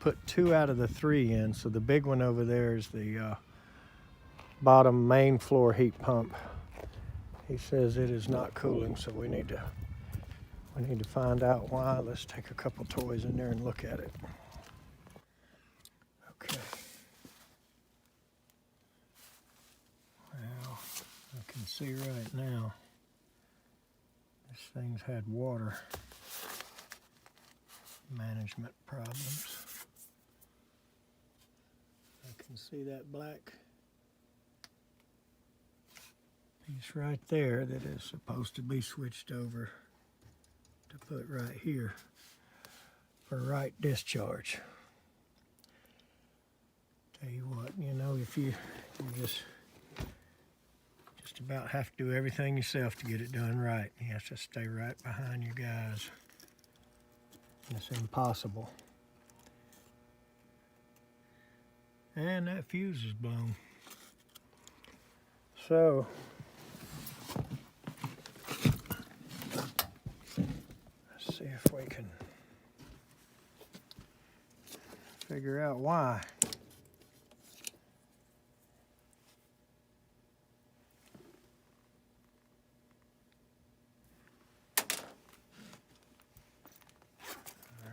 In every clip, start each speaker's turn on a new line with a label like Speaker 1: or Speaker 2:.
Speaker 1: put 2 out of the 3 in. So the big one over there is the bottom main floor heat pump. He says it is not cooling, so we need to find out why. Let's take a couple toys in there and look at it. Okay. Well, I can see right now this thing's had water management problems. I can see that black piece right there that is supposed to be switched over to put right here for right discharge. Tell you what, you know, if you just about have to do everything yourself to get it done right. You have to stay right behind your guys. It's impossible. And that fuse is blown. So let's see if we can figure out why.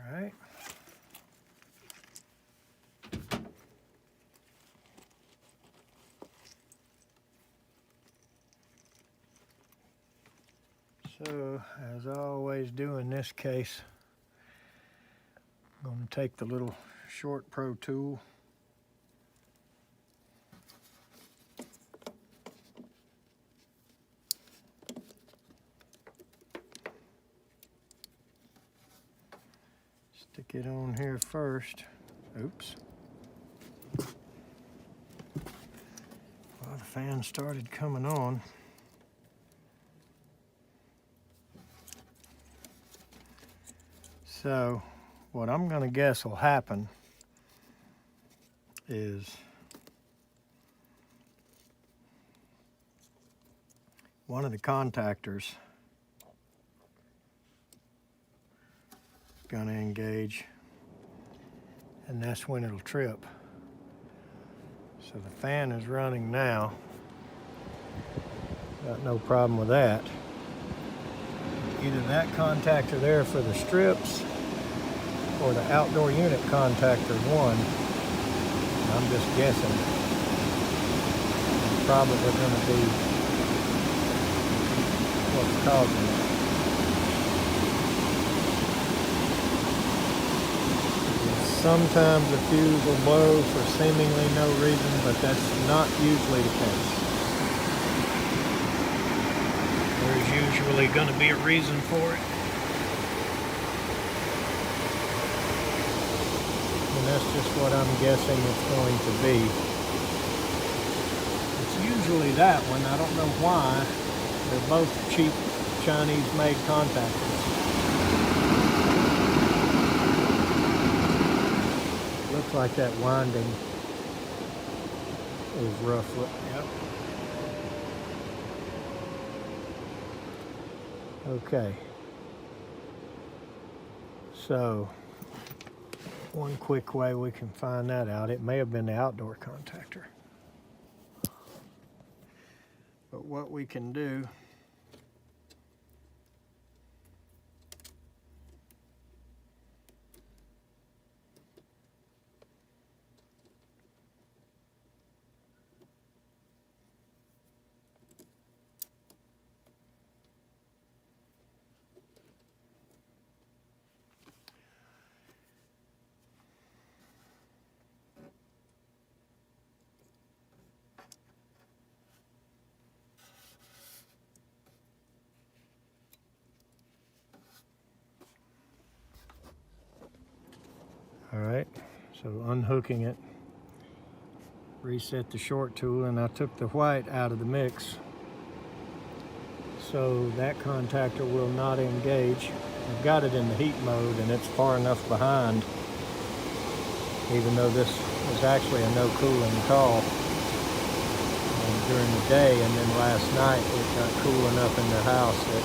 Speaker 1: All right. So, as I always do in this case, I'm going to take the little short Pro tool. Stick it on here first. Oops. Well, the fan started coming on. So what I'm going to guess will happen is one of the contactors is going to engage, and that's when it'll trip. So the fan is running now. Got no problem with that. Either that contactor there for the strips or the outdoor unit contactor 1. I'm just guessing. It's probably going to be what's causing it. Sometimes the fuse will blow for seemingly no reason, but that's not usually the case. There's usually going to be a reason for it. And that's just what I'm guessing it's going to be. It's usually that one. I don't know why. They're both cheap Chinese-made contactors. Looks like that winding is rough. Yep. Okay. So, one quick way we can find that out, it may have been the outdoor contactor. But what we can do, all right, so unhooking it, reset the short tool, and I took the white out of the mix. So that contactor will not engage. I've got it in the heat mode and it's far enough behind, even though this was actually a no cooling call during the day, and then last night it got cool enough in the house that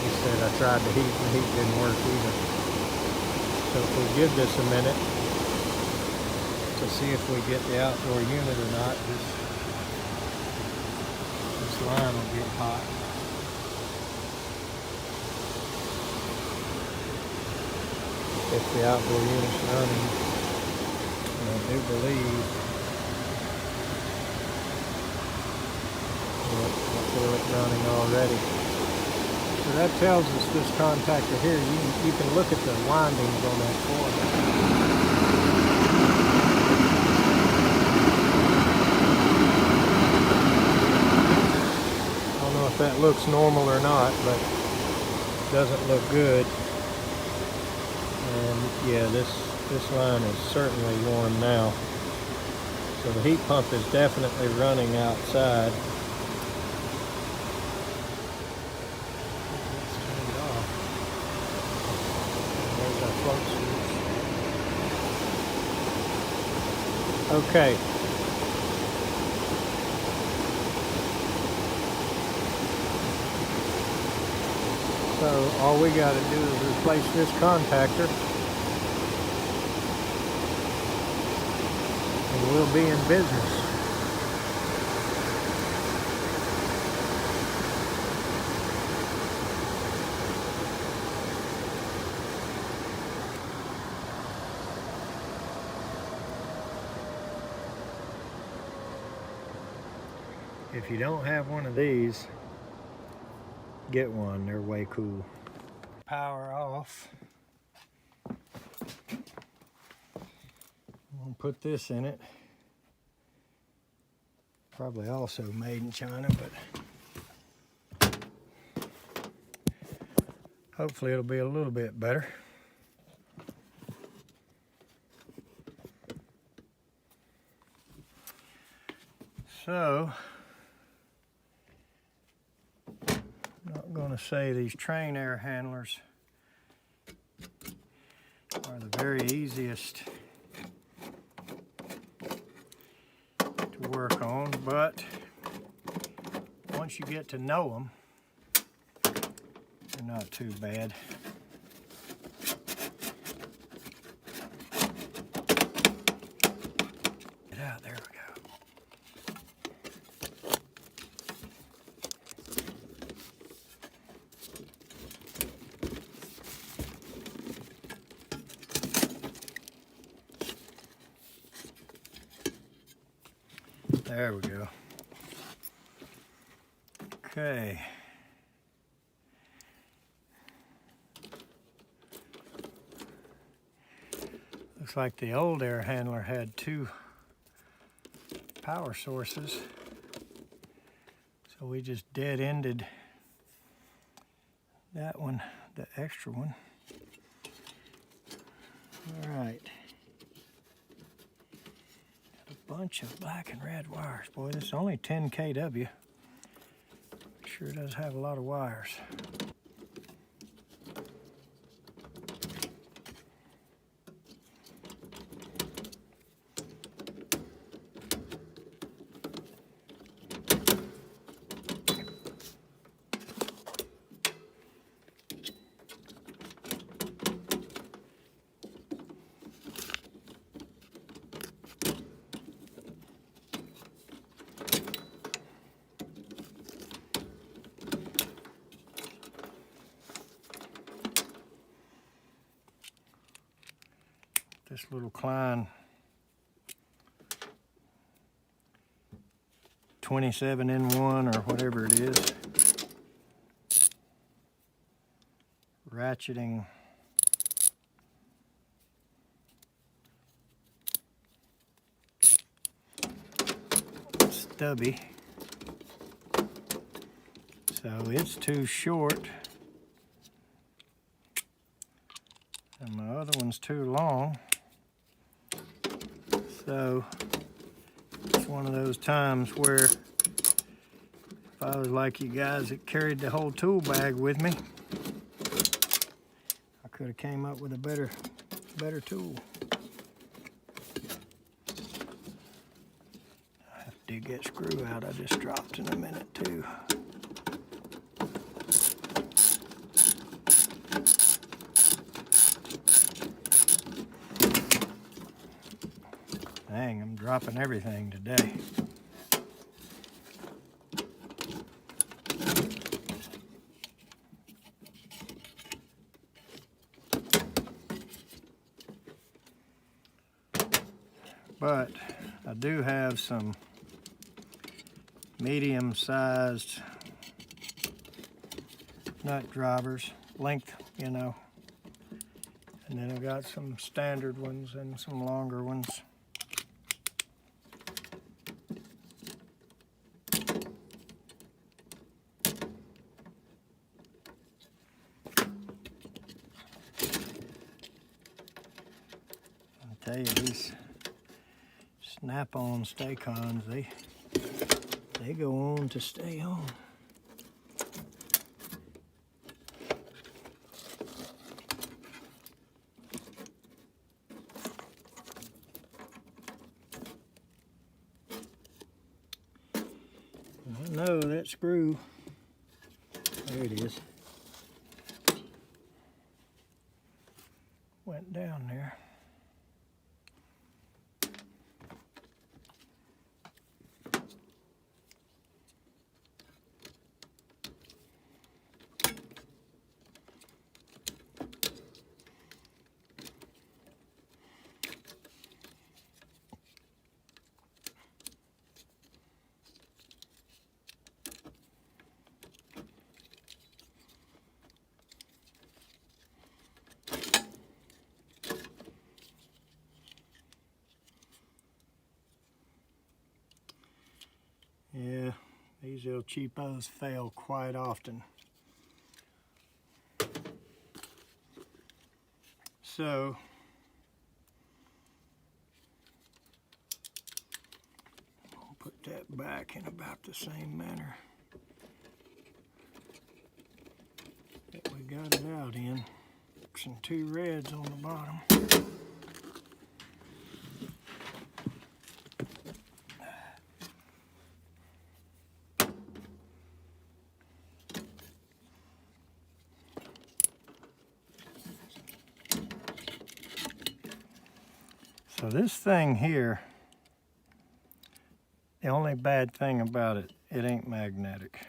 Speaker 1: he said I tried the heat and the heat didn't work either. So if we give this a minute to see if we get the outdoor unit or not, this line will get hot. If the outdoor unit's running, and I do believe it's running already. So that tells us this contactor here, you can look at the windings on that coil. I don't know if that looks normal or not, but it doesn't look good. And yeah, this line is certainly warm now. So the heat pump is definitely running outside. There's our float switch. Okay. So all we got to do is replace this contactor, and we'll be in business. If you don't have one of these, get one, they're way cool. Power off. I'm gonna put this in it. Probably also made in China, but hopefully it'll be a little bit better. So, not going to say these Trane air handlers are the very easiest to work on, but once you get to know them, they're not too bad. Get out, there we go. There we go. Okay. Looks like the old air handler had two power sources. So we just dead-ended that one, the extra one. All right. Bunch of black and red wires. Boy, this is only 10 kW. Sure does have a lot of wires. This little Klein 27N1 or whatever it is, ratcheting stubby, so it's too short and my other one's too long. So it's one of those times where if I was like you guys that carried the whole tool bag with me, I could have came up with a better tool. I have to dig that screw out I just dropped in a minute too. Dang, I'm dropping everything today. But I do have some medium-sized nut drivers, length, you know. And then I've got some standard ones and some longer ones. I'll tell you, these snap-on stay-cons, they go on to stay on. I know that screw, there it is, went down there. Yeah, these little cheapos fail quite often. So, I'll put that back in about the same manner that we got it out in. Some 2 reds on the bottom. So this thing here, the only bad thing about it, it ain't magnetic.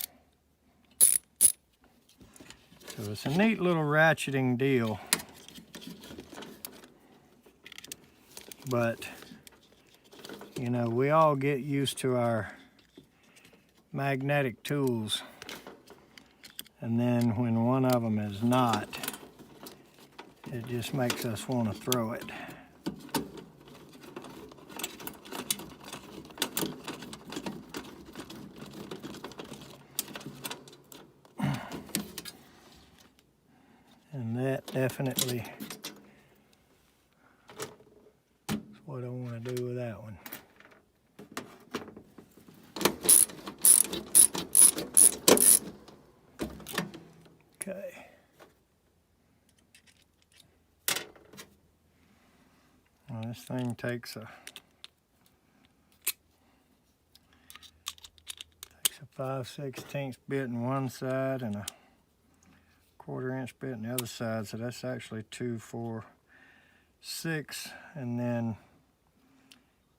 Speaker 1: So it's a neat little ratcheting deal, but you know, we all get used to our magnetic tools, and then when one of them is not, it just makes us want to throw it. And that definitely is what I want to do with that one. Okay. Well, this thing takes a 5/16 bit in one side and a 1/4 inch bit in the other side, so that's actually 2, 4, 6, and then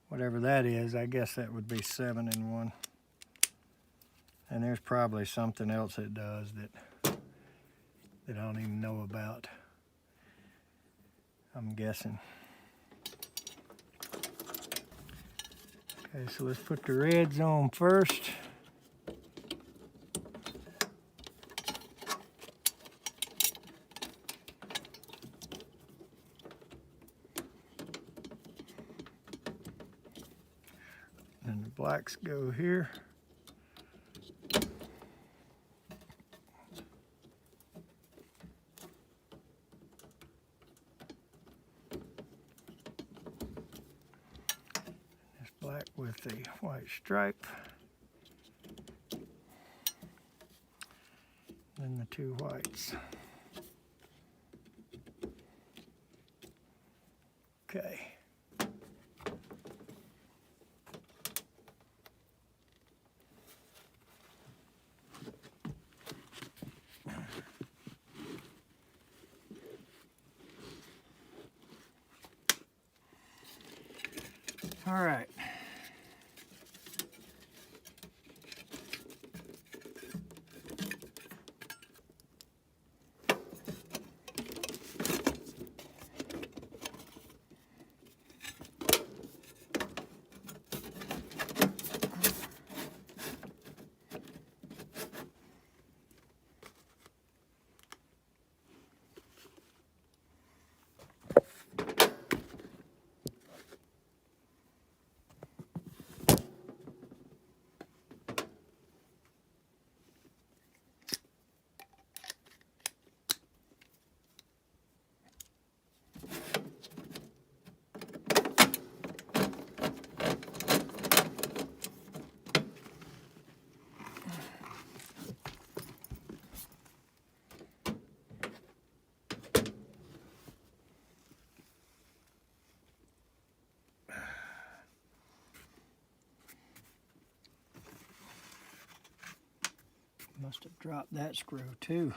Speaker 1: whatever that is, I guess that would be 7 in one. And there's probably something else it does that I don't even know about, I'm guessing. Okay, so let's put the reds on first. And the blacks go here. This black with the white stripe. Then the 2 whites. Okay. All right. Must have dropped that screw too.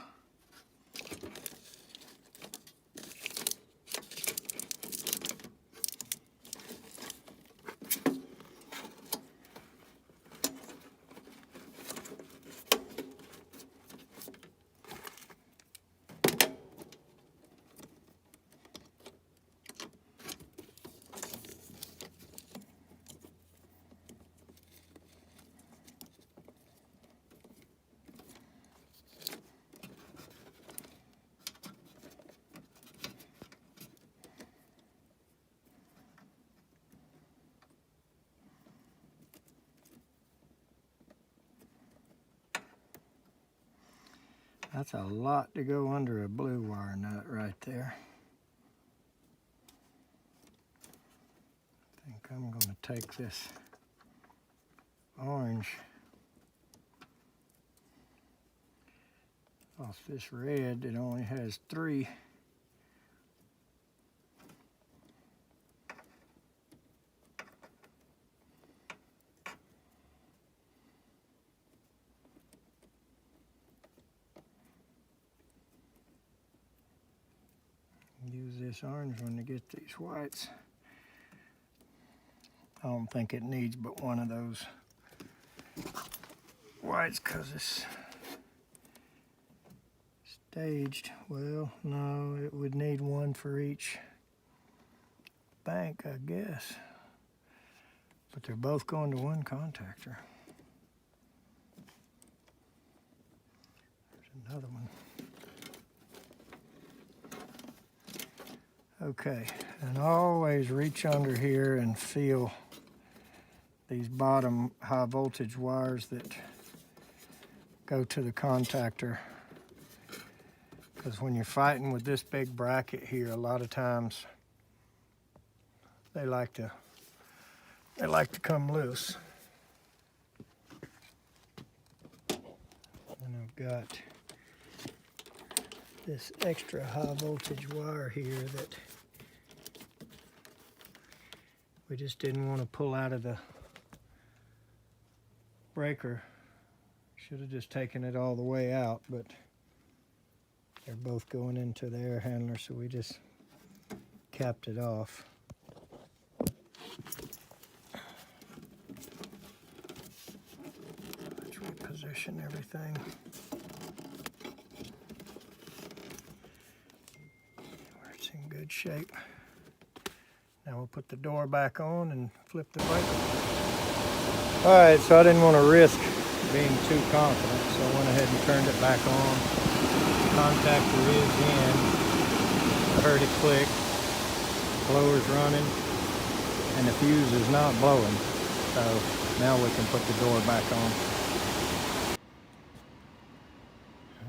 Speaker 1: That's a lot to go under a blue wire nut right there. I think I'm going to take this orange off this red. It only has 3. Use this orange one to get these whites. I don't think it needs but one of those whites because it's staged. Well, no, it would need one for each bank, I guess. But they're both going to one contactor. There's another one. Okay, and always reach under here and feel these bottom high voltage wires that go to the contactor. Because when you're fighting with this big bracket here, a lot of times they like to come loose. And I've got this extra high voltage wire here that we just didn't want to pull out of the breaker. Should have just taken it all the way out, but they're both going into the air handler, so we just capped it off. Let's reposition everything. Where it's in good shape. Now we'll put the door back on and flip the breaker. All right, so I didn't want to risk being too confident, so I went ahead and turned it back on. The contactor is in. I heard it click. The blower's running, and the fuse is not blowing. So now we can put the door back on.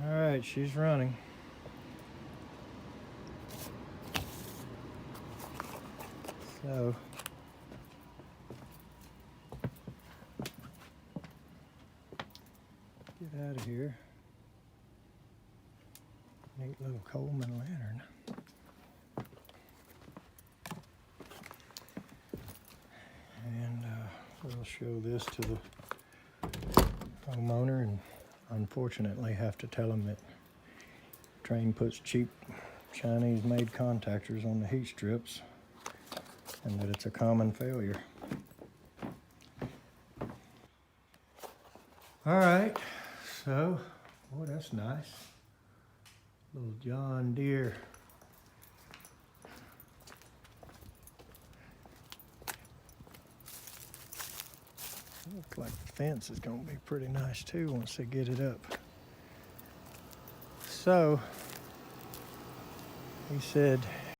Speaker 1: All right, she's running. So get out of here. Neat little Coleman lantern. And we'll show this to the homeowner, and unfortunately have to tell him that Trane puts cheap Chinese made contactors on the heat strips and that it's a common failure. All right, so, boy, that's nice. Little John Deere. Looks like the fence is gonna be pretty nice too once they get it up. So, he said